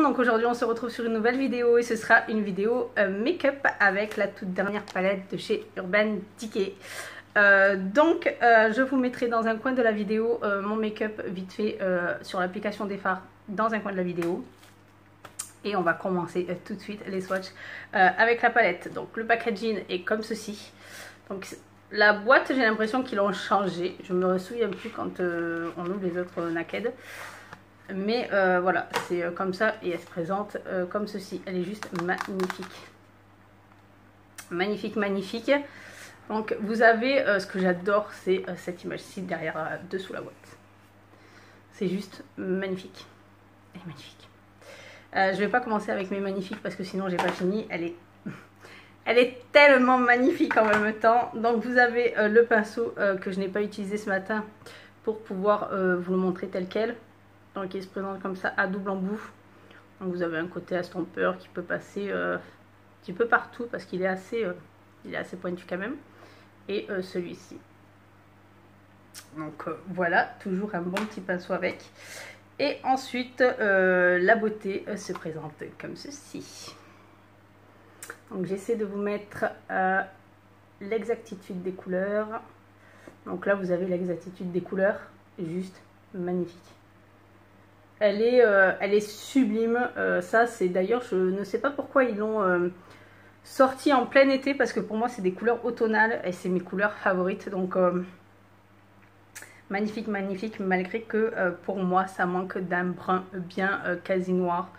donc aujourd'hui on se retrouve sur une nouvelle vidéo et ce sera une vidéo make-up avec la toute dernière palette de chez Urban Decay. Je vous mettrai dans un coin de la vidéo mon make-up vite fait sur l'application des fards dans un coin de la vidéo. Et on va commencer tout de suite les swatchs avec la palette. Donc le packaging est comme ceci. Donc la boîte, j'ai l'impression qu'ils l'ont changé. Je me souviens plus quand on ouvre les autres naked. Mais voilà, c'est comme ça et elle se présente comme ceci. Elle est juste magnifique. Magnifique, magnifique. Donc vous avez, ce que j'adore, c'est cette image-ci derrière, dessous la boîte. C'est juste magnifique. Elle est magnifique. Je vais pas commencer avec mes magnifiques parce que sinon j'ai pas fini. Elle est tellement magnifique en même temps. Donc vous avez le pinceau que je n'ai pas utilisé ce matin pour pouvoir vous le montrer tel quel. Donc il se présente comme ça à double embout. Donc vous avez un côté estompeur qui peut passer un petit peu partout parce qu'il est assez pointu quand même. Et celui-ci. Donc voilà, toujours un bon petit pinceau avec. Et ensuite la beauté se présente comme ceci. Donc j'essaie de vous mettre l'exactitude des couleurs. Donc là vous avez l'exactitude des couleurs, juste magnifique. Elle est sublime. Ça c'est d'ailleurs, je ne sais pas pourquoi ils l'ont sorti en plein été, parce que pour moi c'est des couleurs automnales et c'est mes couleurs favorites. Donc magnifique, magnifique, malgré que pour moi ça manque d'un brun bien quasi noir,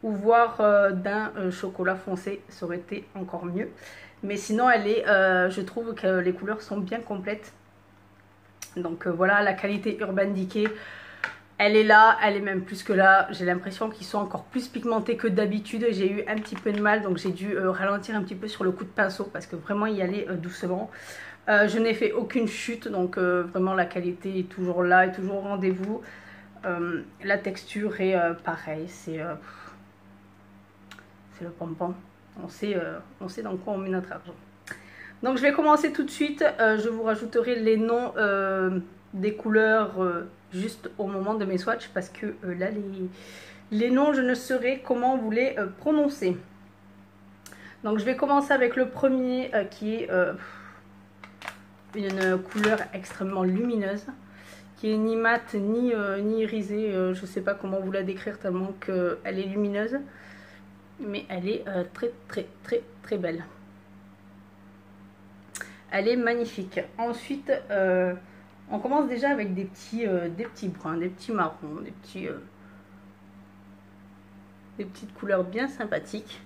ou voire d'un chocolat foncé, ça aurait été encore mieux. Mais sinon elle est, je trouve que les couleurs sont bien complètes. Donc voilà, la qualité Urban Decay, elle est là, elle est même plus que là. J'ai l'impression qu'ils sont encore plus pigmentés que d'habitude. J'ai eu un petit peu de mal, donc j'ai dû ralentir un petit peu sur le coup de pinceau parce que vraiment y aller doucement. Je n'ai fait aucune chute, donc vraiment la qualité est toujours là, est toujours au rendez-vous. La texture est pareille, c'est le pompon. On sait dans quoi on met notre argent. Donc je vais commencer tout de suite. Je vous rajouterai les noms des couleurs juste au moment de mes swatchs, parce que là les noms je ne saurais comment vous les prononcer. Donc je vais commencer avec le premier qui est une couleur extrêmement lumineuse, qui est ni mat ni irisée. Je ne sais pas comment vous la décrire tellement qu'elle est lumineuse, mais elle est très très très très belle. Elle est magnifique. Ensuite on commence déjà avec des petits bruns, des petits marrons, des petites couleurs bien sympathiques.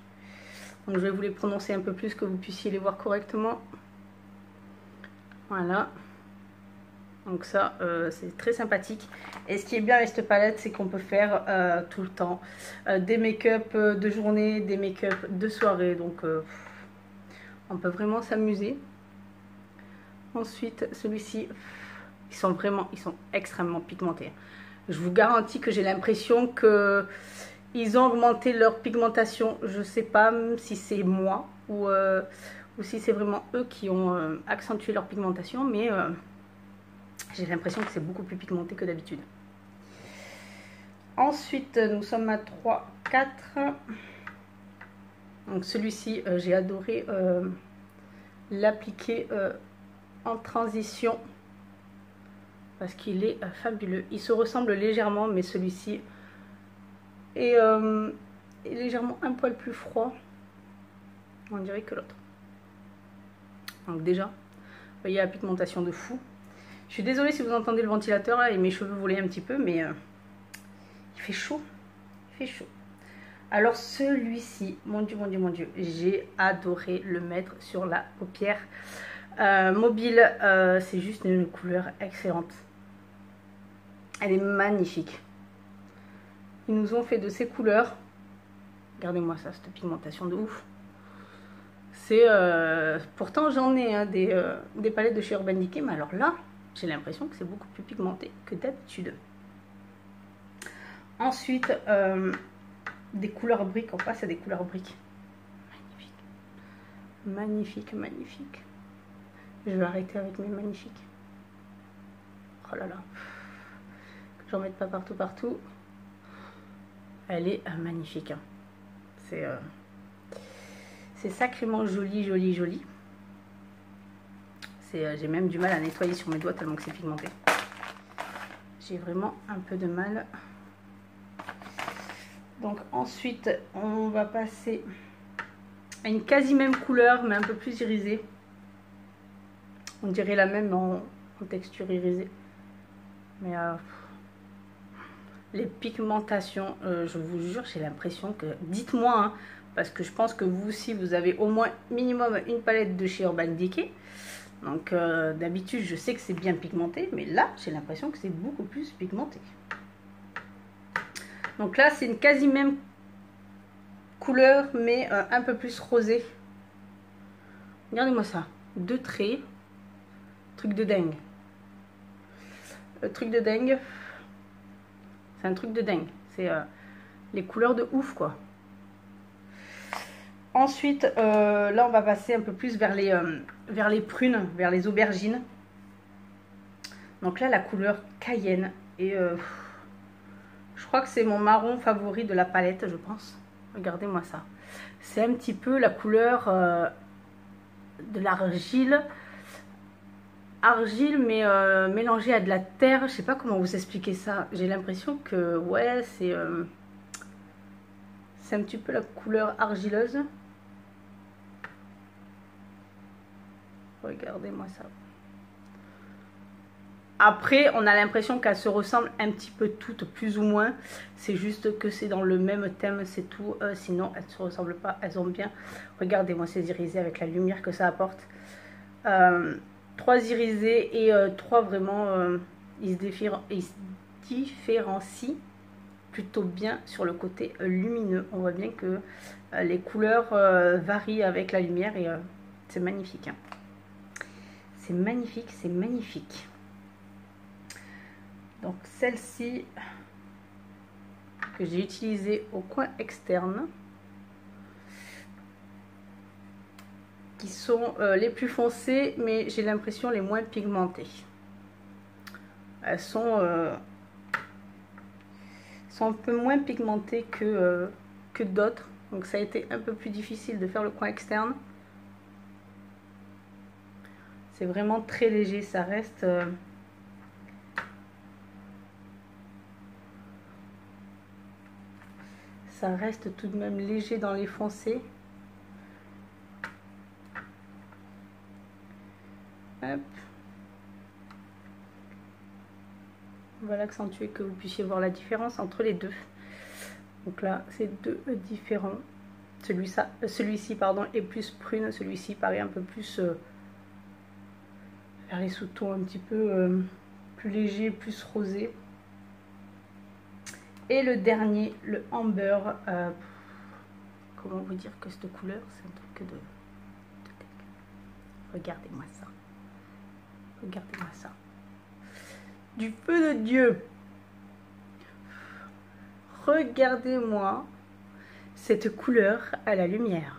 Donc je vais vous les prononcer un peu plus, que vous puissiez les voir correctement. Voilà. Donc ça, c'est très sympathique. Et ce qui est bien avec cette palette, c'est qu'on peut faire tout le temps des make-up de journée, des make-up de soirée. Donc on peut vraiment s'amuser. Ensuite, celui-ci, ils sont extrêmement pigmentés. Je vous garantis que j'ai l'impression que ils ont augmenté leur pigmentation. Je ne sais pas si c'est moi ou si c'est vraiment eux qui ont accentué leur pigmentation, mais j'ai l'impression que c'est beaucoup plus pigmenté que d'habitude. Ensuite, nous sommes à 3, 4. Donc celui-ci, j'ai adoré l'appliquer en transition parce qu'il est fabuleux. Il se ressemble légèrement, mais celui-ci est légèrement un poil plus froid, on dirait, que l'autre. Donc déjà, vous voyez la pigmentation de fou. Je suis désolée si vous entendez le ventilateur là et mes cheveux volaient un petit peu, mais il fait chaud. Il fait chaud. Alors celui-ci, mon Dieu, mon Dieu, mon Dieu, j'ai adoré le mettre sur la paupière mobile. C'est juste une couleur excellente. Elle est magnifique. Ils nous ont fait de ces couleurs. Regardez-moi ça, cette pigmentation de ouf. C'est pourtant j'en ai hein, des palettes de chez Urban Decay, mais alors là, j'ai l'impression que c'est beaucoup plus pigmenté que d'habitude. Ensuite, des couleurs briques. On passe à des couleurs briques. Magnifique. Magnifique, magnifique. Je vais arrêter avec mes magnifiques. Oh là là. Que j'en mette pas partout, partout. Elle est magnifique. Hein. C'est sacrément joli, joli, joli. J'ai même du mal à nettoyer sur mes doigts tellement que c'est pigmenté. J'ai vraiment un peu de mal. Donc ensuite, on va passer à une quasi même couleur, mais un peu plus irisée. On dirait la même en texture irisée. Mais les pigmentations, je vous jure, j'ai l'impression que... Dites-moi, hein, parce que je pense que vous aussi, vous avez au moins minimum une palette de chez Urban Decay. Donc d'habitude, je sais que c'est bien pigmenté, mais là, j'ai l'impression que c'est beaucoup plus pigmenté. Donc là, c'est une quasi même couleur, mais un peu plus rosée. Regardez-moi ça. 2 traits. Truc de dingue. Truc de dingue. C'est un truc de dingue. C'est les couleurs de ouf, quoi. Ensuite, là, on va passer un peu plus vers les prunes, vers les aubergines. Donc là, la couleur cayenne. Et je crois que c'est mon marron favori de la palette, je pense. Regardez-moi ça. C'est un petit peu la couleur de l'argile. Argile, mais mélangée à de la terre. Je sais pas comment vous expliquer ça. J'ai l'impression que, ouais, c'est un petit peu la couleur argileuse. Regardez-moi ça. Après, on a l'impression qu'elles se ressemblent un petit peu toutes, plus ou moins. C'est juste que c'est dans le même thème, c'est tout. Sinon, elles ne se ressemblent pas. Elles ont bien... Regardez-moi ces irisés avec la lumière que ça apporte. 3 irisés et 3 vraiment... ils se différencient plutôt bien sur le côté lumineux. On voit bien que les couleurs varient avec la lumière et c'est magnifique. Hein. C'est magnifique, c'est magnifique. Donc celle-ci que j'ai utilisée au coin externe, qui sont les plus foncées, mais j'ai l'impression les moins pigmentées. Elles sont un peu moins pigmentées que d'autres, donc ça a été un peu plus difficile de faire le coin externe. C'est vraiment très léger, ça reste... ça reste tout de même léger dans les foncés. Hop. On va l'accentuer que vous puissiez voir la différence entre les deux. Donc là, c'est deux différents. Celui-ci pardon, est plus prune, celui-ci paraît un peu plus vers les sous-tons un petit peu plus léger, plus rosé. Et le dernier, le amber. Comment vous dire que cette couleur, c'est un truc de... Regardez-moi ça. Regardez-moi ça. Du feu de Dieu. Regardez-moi cette couleur à la lumière.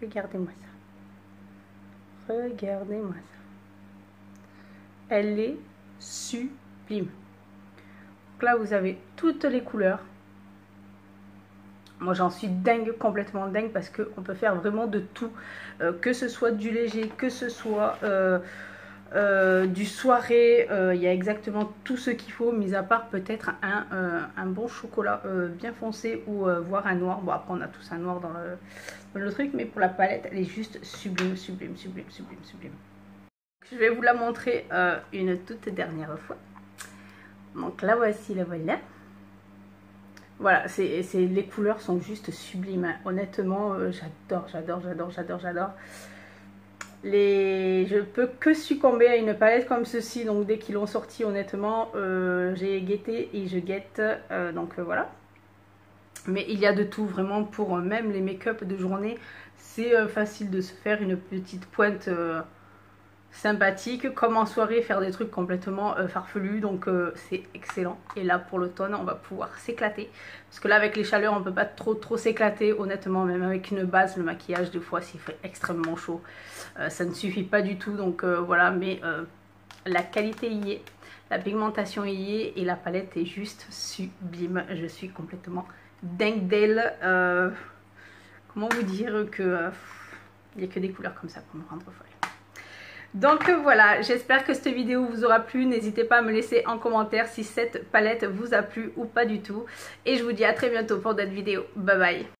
Regardez-moi ça. Regardez-moi ça. Elle est sublime. Donc là, vous avez toutes les couleurs. Moi, j'en suis dingue, complètement dingue, parce qu'on peut faire vraiment de tout. Que ce soit du léger, que ce soit du soirée. Il y a exactement tout ce qu'il faut, mis à part peut-être un bon chocolat bien foncé ou voire un noir. Bon, après, on a tous un noir dans le truc, mais pour la palette, elle est juste sublime, sublime, sublime, sublime, sublime. Je vais vous la montrer une toute dernière fois. Donc la voici, la voilà. Voilà, les couleurs sont juste sublimes. Hein. Honnêtement, j'adore, j'adore, j'adore, j'adore, j'adore. Je peux que succomber à une palette comme ceci. Donc dès qu'ils l'ont sorti, honnêtement, j'ai guetté et je guette. Donc voilà. Mais il y a de tout vraiment pour même les make-up de journée. C'est facile de se faire une petite pointe sympathique, comme en soirée faire des trucs complètement farfelus, donc c'est excellent. Et là pour l'automne on va pouvoir s'éclater, parce que là avec les chaleurs on peut pas trop s'éclater, honnêtement. Même avec une base, le maquillage des fois s'il fait extrêmement chaud ça ne suffit pas du tout, donc voilà. Mais La qualité y est, la pigmentation y est et la palette est juste sublime. Je suis complètement dingue d'elle. Comment vous dire que il n'y a que des couleurs comme ça pour me rendre folle. Donc voilà, j'espère que cette vidéo vous aura plu. N'hésitez pas à me laisser en commentaire si cette palette vous a plu ou pas du tout. Et je vous dis à très bientôt pour d'autres vidéos. Bye bye.